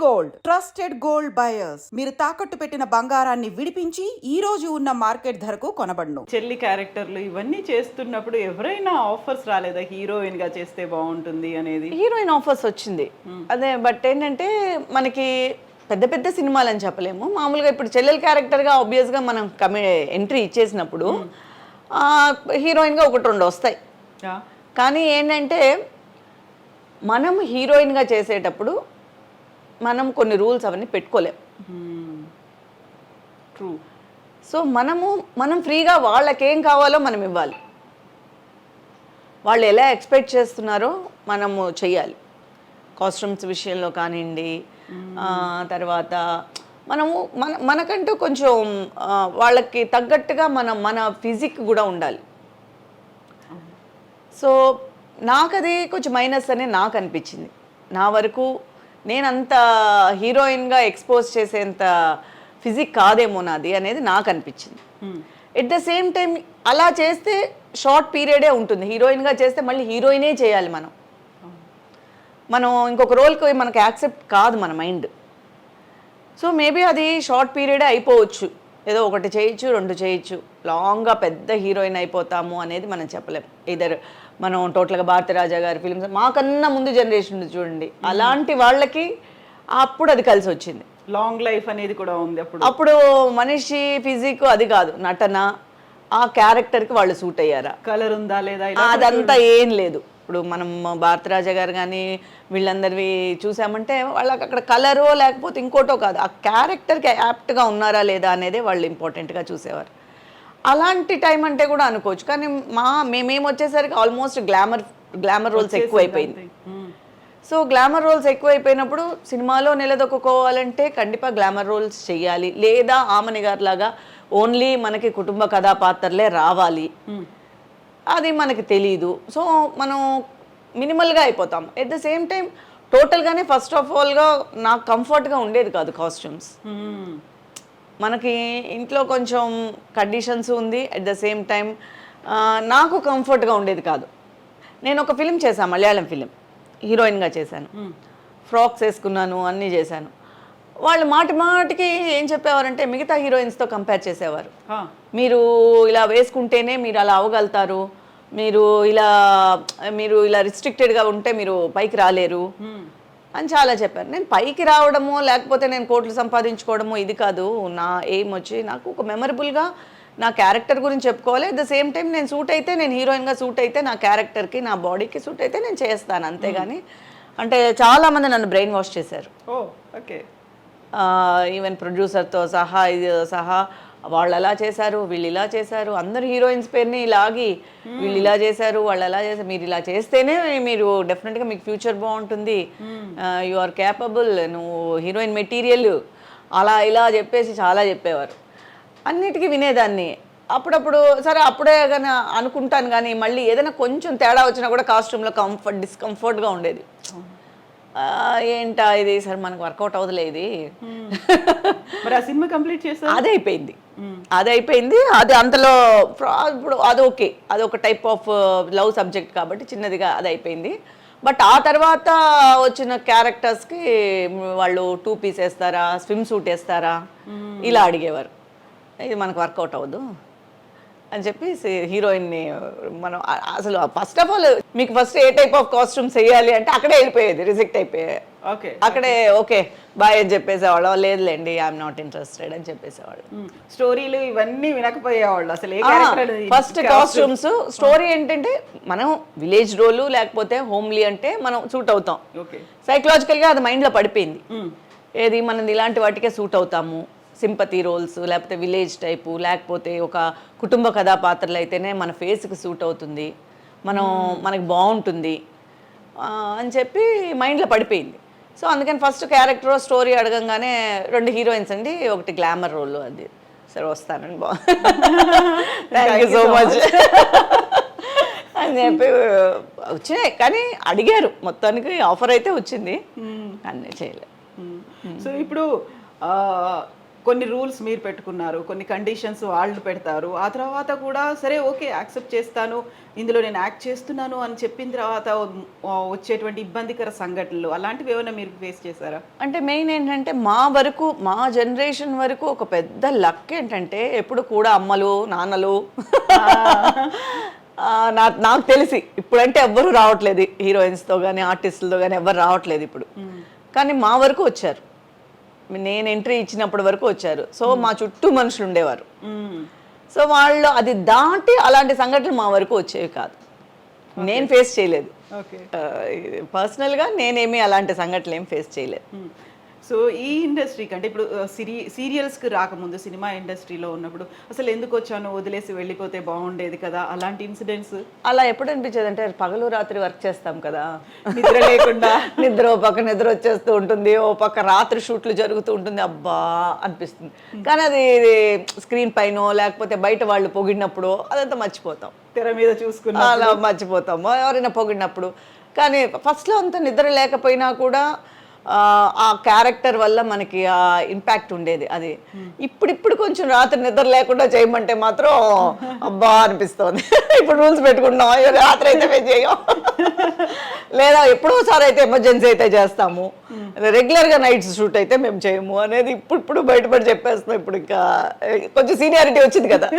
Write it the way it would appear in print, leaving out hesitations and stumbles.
Gold trusted gold buyers మీరు తాకట్టు పెట్టిన బంగారాన్ని విడిపించి ఈ రోజు ఉన్న మార్కెట్ ధరకు కొనబడును. చెల్లి క్యారెక్టర్లు ఇవన్నీ చేస్తున్నప్పుడు ఎవరైనా ఆఫర్స్ రాలేదా హీరోయిన్ గా చేస్తే బాగుంటుంది అనేది? హీరోయిన్ ఆఫర్స్ వచ్చింది అదే, బట్ ఏంటంటే మనకి పెద్ద పెద్ద సినిమాలు అని చెప్పలేము. మామూలుగా ఇప్పుడు చెల్లెల్ క్యారెక్టర్గా ఆబ్వియస్గా మనం ఎంట్రీ ఇచ్చేసినప్పుడు హీరోయిన్గా ఒకటి రెండు వస్తాయి. కానీ ఏంటంటే మనం హీరోయిన్గా చేసేటప్పుడు మనం కొన్ని రూల్స్ అవన్నీ పెట్టుకోలేం. ట్రూ. సో మనం ఫ్రీగా వాళ్ళకేం కావాలో మనం ఇవ్వాలి. వాళ్ళు ఎలా ఎక్స్పెక్ట్ చేస్తున్నారో మనము చెయ్యాలి. కాస్ట్యూమ్స్ విషయంలో కానివ్వండి, తర్వాత మనకంటూ కొంచెం వాళ్ళకి తగ్గట్టుగా మన ఫిజిక్ కూడా ఉండాలి. సో నాకు అది కొంచెం మైనస్ అని నాకు అనిపించింది. నా వరకు నేను అంత హీరోయిన్గా ఎక్స్పోజ్ చేసేంత ఫిజిక్ కాదేమో నాది అనేది నాకు అనిపించింది. ఎట్ ద సేమ్ టైం అలా చేస్తే షార్ట్ పీరియడే ఉంటుంది. హీరోయిన్గా చేస్తే మళ్ళీ హీరోయినే చేయాలి. మనం ఇంకొక రోల్కి మనకు యాక్సెప్ట్ కాదు మన మైండ్. సో మేబీ అది షార్ట్ పీరియడే అయిపోవచ్చు. ఏదో ఒకటి చేయొచ్చు, రెండు చేయొచ్చు. లాంగ్గా పెద్ద హీరోయిన్ అయిపోతాము అనేది మనం చెప్పలేం. ఇద్దరు మనం టోటల్గా భారతీరాజా గారి ఫిలిమ్స్ మాకన్నా ముందు జనరేషన్ చూడండి, అలాంటి వాళ్ళకి అప్పుడు అది కలిసి వచ్చింది. లాంగ్ లైఫ్ అనేది కూడా ఉంది. అప్పుడు మనిషి ఫిజిక్ అది కాదు, నటన, ఆ క్యారెక్టర్కి వాళ్ళు సూట్ అయ్యారా, కలర్ ఉందా లేదా, అదంతా ఏం లేదు. ఇప్పుడు మనం భారతరాజా గారు కానీ వీళ్ళందరివి చూసామంటే వాళ్ళకి అక్కడ కలరో లేకపోతే ఇంకోటో కాదు, ఆ క్యారెక్టర్కి యాప్ట్గా ఉన్నారా లేదా అనేదే వాళ్ళు ఇంపార్టెంట్గా చూసేవారు. అలాంటి టైం అంటే కూడా అనుకోవచ్చు. కానీ మేము వచ్చేసరికి ఆల్మోస్ట్ గ్లామర్ రోల్స్ ఎక్కువైపోయింది. సో గ్లామర్ రోల్స్ ఎక్కువైపోయినప్పుడు సినిమాలో నిలదొక్కుకోవాలంటే ఖండితంగా గ్లామర్ రోల్స్ చేయాలి, లేదా ఆమని గారి లాగా ఓన్లీ మనకి కుటుంబ కథాపాత్రలే రావాలి. అది మనకి తెలీదు. సో మనం మినిమల్గా అయిపోతాం. ఎట్ ద సేమ్ టైం టోటల్గానే ఫస్ట్ ఆఫ్ ఆల్గా నాకు కంఫర్ట్గా ఉండేది కాదు కాస్ట్యూమ్స్. మనకి ఇంట్లో కొంచెం కండిషన్స్ ఉంది, అట్ ద సేమ్ టైం నాకు కంఫర్ట్గా ఉండేది కాదు. నేను ఒక ఫిలిం చేశాను, మలయాళం ఫిలిం, హీరోయిన్గా చేశాను. ఫ్రాక్స్ వేసుకున్నాను, అన్నీ చేశాను. వాళ్ళు మాటికి ఏం చెప్పేవారంటే మిగతా హీరోయిన్స్తో కంపేర్ చేసేవారు. మీరు ఇలా వేసుకుంటేనే మీరు అలా అవ్వగలుగుతారు, మీరు ఇలా రిస్ట్రిక్టెడ్గా ఉంటే మీరు పైకి రాలేరు అని చాలా చెప్పారు. నేను పైకి రావడము లేకపోతే నేను కోట్లు సంపాదించుకోవడము ఇది కాదు. నా ఎయిమ్ వచ్చి నాకు ఒక మెమరబుల్గా నా క్యారెక్టర్ గురించి చెప్పుకోవాలి. అట్ ద సేమ్ టైం నేను సూట్ అయితే, నేను హీరోయిన్గా సూట్ అయితే, నా క్యారెక్టర్కి నా బాడీకి సూట్ అయితే నేను చేస్తాను, అంతేగాని అంటే చాలామంది నన్ను బ్రెయిన్ వాష్ చేశారు. ఓకే. ఈవెన్ ప్రొడ్యూసర్తో సహా వాళ్ళు అలా చేశారు, వీళ్ళు ఇలా చేశారు, అందరు హీరోయిన్స్ పేరుని ఇలాగి వీళ్ళు ఇలా చేశారు, వాళ్ళు అలా చేశారు, మీరు ఇలా చేస్తేనే మీరు డెఫినెట్గా మీకు ఫ్యూచర్ బాగుంటుంది, యు ఆర్ క్యాపబుల్, నువ్వు హీరోయిన్ మెటీరియల్, అలా ఇలా చెప్పేసి చాలా చెప్పేవారు. అన్నిటికీ వినేదాన్ని. అప్పుడప్పుడు సరే అప్పుడే కానీ అనుకుంటాను, కానీ మళ్ళీ ఏదైనా కొంచెం తేడా వచ్చినా కూడా కాస్ట్యూమ్లో డిస్కంఫర్ట్గా ఉండేది. ఏంటా ఇది సరే మనకు వర్కౌట్ అవుతులే ఇది. మరి ఆ సినిమా కంప్లీట్ చేస్తా అది అయిపోయింది. అది అంతలో ఇప్పుడు అదొకే, అదొక టైప్ ఆఫ్ లవ్ సబ్జెక్ట్ కాబట్టి చిన్నదిగా అది అయిపోయింది. బట్ ఆ తర్వాత వచ్చిన క్యారెక్టర్స్కి వాళ్ళు 2 పీస్ వేస్తారా, స్విమ్ సూట్ వేస్తారా, ఇలా అడిగేవారు. ఇది మనకు వర్కౌట్ అవ్వదు అని చెప్పి హీరోయిన్ని మనం అసలు ఫస్ట్ ఆఫ్ ఆల్ మీకు first A type of costumes వేయాలి అంటే అక్కడే వెళ్ళిపోయేది, రిజెక్ట్ అయిపోయాయి. అక్కడే ఓకే బాయ్ అని చెప్పేసేవాళ్ళు, లేదులేండి ఐఎమ్ నాట్ ఇంట్రెస్టెడ్ అని చెప్పేసేవాళ్ళు. స్టోరీలు ఇవన్నీ వినకపోయేవాళ్ళు అసలు. ఫస్ట్ కాస్ట్యూమ్స్ స్టోరీ ఏంటంటే మనం విలేజ్ రోలు లేకపోతే హోమ్లీ అంటే మనం సూట్ అవుతాం. సైకలాజికల్గా అది మైండ్లో పడిపోయింది. ఏది మనం ఇలాంటి వాటికే సూట్ అవుతాము, సింపతి రోల్స్ లేకపోతే విలేజ్ టైపు లేకపోతే ఒక కుటుంబ కథాపాత్రలు అయితేనే మన ఫేస్కి సూట్ అవుతుంది, మనకి బాగుంటుంది అని చెప్పి మైండ్లో పడిపోయింది. సో అందుకని ఫస్ట్ క్యారెక్టర్ స్టోరీ అడగంగానే 2 హీరోయిన్స్ అండి, ఒకటి గ్లామర్ రోల్, అది సరే వస్తానండి థ్యాంక్ యూ సో మచ్ అని చెప్పి వచ్చినాయి. కానీ అడిగారు, మొత్తానికి ఆఫర్ అయితే వచ్చింది, అన్నీ చేయలేదు. సో ఇప్పుడు కొన్ని రూల్స్ మీరు పెట్టుకున్నారు, కొన్ని కండిషన్స్ వాళ్ళు పెడతారు. ఆ తర్వాత కూడా సరే ఓకే యాక్సెప్ట్ చేస్తాను, ఇందులో నేను యాక్ట్ చేస్తున్నాను అని చెప్పిన తర్వాత వచ్చేటువంటి ఇబ్బందికర సంఘటనలు అలాంటివి ఏమైనా మీరు ఫేస్ చేశారా? అంటే మెయిన్ ఏంటంటే మా వరకు, మా జనరేషన్ వరకు ఒక పెద్ద లక్ ఏంటంటే ఎప్పుడు కూడా అమ్మలు నాన్నలు నాకు తెలిసి ఇప్పుడంటే ఎవ్వరు రావట్లేదు హీరోయిన్స్తో కానీ ఆర్టిస్టులతో కానీ ఎవ్వరు రావట్లేదు ఇప్పుడు. కానీ మా వరకు వచ్చారు, నేను ఎంట్రీ ఇచ్చినప్పటి వరకు వచ్చారు. సో మా చుట్టూ మనుషులు ఉండేవారు. సో వాళ్ళు అది దాటి అలాంటి సంఘటనలు మా వరకు వచ్చేవి కాదు, నేను ఫేస్ చేయలేదు. ఓకే. పర్సనల్గా నేనేమి అలాంటి సంఘటనలు ఏం ఫేస్ చేయలేదు. సో ఈ ఇండస్ట్రీకి అంటే ఇప్పుడు సీరియల్స్కి రాకముందు సినిమా ఇండస్ట్రీలో ఉన్నప్పుడు అసలు ఎందుకు వచ్చాను, వదిలేసి వెళ్ళిపోతే బాగుండేది కదా, అలాంటి ఇన్సిడెంట్స్ అలా ఎప్పుడు అనిపించేది అంటే పగలు రాత్రి వర్క్ చేస్తాం కదా, నిద్ర లేకుండా నిద్ర ఓ పక్క నిద్ర వచ్చేస్తూ ఉంటుంది, ఓ పక్క రాత్రి షూట్లు జరుగుతూ ఉంటుంది, అబ్బా అనిపిస్తుంది. కానీ అది స్క్రీన్ పైన లేకపోతే బయట వాళ్ళు పొగిడినప్పుడు అదంతా మర్చిపోతాం, తెర మీద చూసుకున్నా అలా మర్చిపోతాము ఎవరైనా పొగిడినప్పుడు. కానీ ఫస్ట్లో అంతా నిద్ర లేకపోయినా కూడా ఆ క్యారెక్టర్ వల్ల మనకి ఆ ఇంపాక్ట్ ఉండేది. అది ఇప్పుడు కొంచెం రాత్రి నిద్ర లేకుండా చేయమంటే మాత్రం అబ్బా అనిపిస్తుంది. ఇప్పుడు రూల్స్ పెట్టుకుంటున్నాం, రాత్రి అయితే మేము చేయం, లేదా ఎప్పుడోసారి అయితే ఎమర్జెన్సీ అయితే చేస్తాము, రెగ్యులర్గా నైట్స్ షూట్ అయితే మేము చేయము అనేది ఇప్పుడు బయటపడి చెప్పేస్తున్నాం. ఇప్పుడు ఇంకా కొంచెం సీనియారిటీ వచ్చింది కదా.